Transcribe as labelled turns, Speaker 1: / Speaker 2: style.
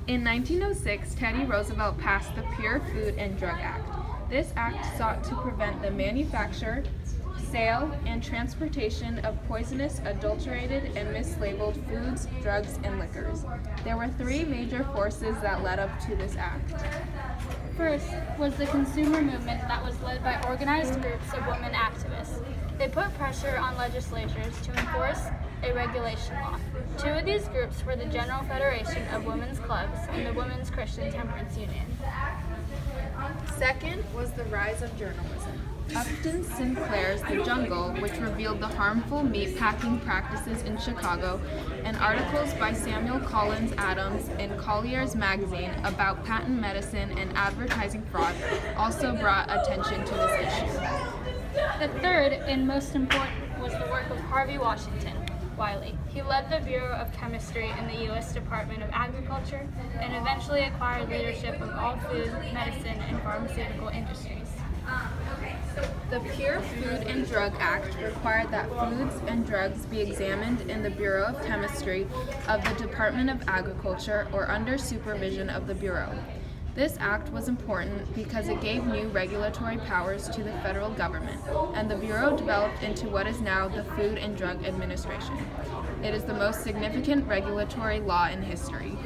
Speaker 1: In 1906, Teddy Roosevelt passed the Pure Food and Drug Act. This act sought to prevent the manufacture, sale, and transportation of poisonous, adulterated, and mislabeled foods, drugs, and liquors. There were three major forces that led up to this act.
Speaker 2: First was the consumer movement that was led by organized groups of women activists. They put pressure on legislatures to enforce a regulation law. Two of these groups were the General Federation of Women's Clubs and the Women's Christian Temperance Union.
Speaker 1: Second was the rise of journalism. Upton Sinclair's The Jungle, which revealed the harmful meatpacking practices in Chicago, and articles by Samuel Collins Adams in Collier's magazine about patent medicine and advertising fraud also brought attention to this issue.
Speaker 2: The third and most important was the work of Harvey Washington Wiley. He led the Bureau of Chemistry in the U.S. Department of Agriculture and eventually acquired leadership of all food, medicine, and pharmaceutical industries.
Speaker 1: The Pure Food and Drug Act required that foods and drugs be examined in the Bureau of Chemistry of the Department of Agriculture or under supervision of the Bureau. This act was important because it gave new regulatory powers to the federal government, and the Bureau developed into what is now the Food and Drug Administration. It is the most significant regulatory law in history.